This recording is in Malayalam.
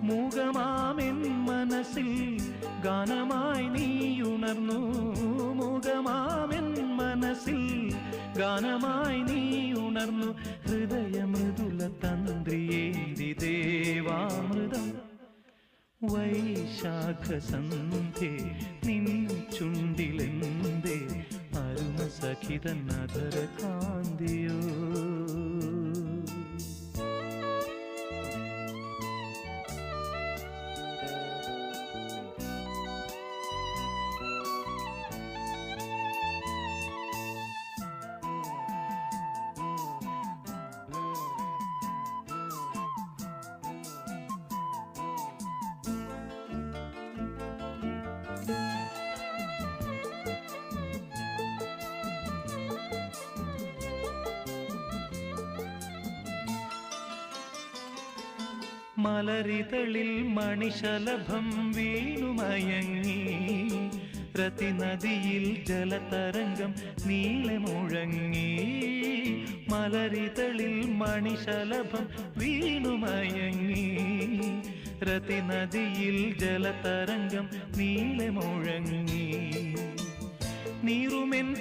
മൂകമാമെൻ മനസ്സിൽ ഗാനമായി നീയുണർന്നു. മൂകമാമെൻ മനസ്സിൽ ഗാനമായി നീയുണർന്നു. ഹൃദയമൃദുല തന്ത്രിയേന്തി ദേവാമൃതം വൈശാഖസന്ധ്യേ നിൻ ചുണ്ടിലെന്തേ അരുണ സഖിതൻ അധര കാന്തിയോ. മലരിതളിൽ മണിശലഭം വീണുമയങ്ങി. രതിനദിയിൽ ജലതരംഗം നീളെ മുഴങ്ങി. മലരിതളിൽ മണിശലഭം വീണുമയങ്ങി. രതിനദിയിൽ ജലതരംഗം നീളെ മുഴങ്ങി. നീറുമെൻ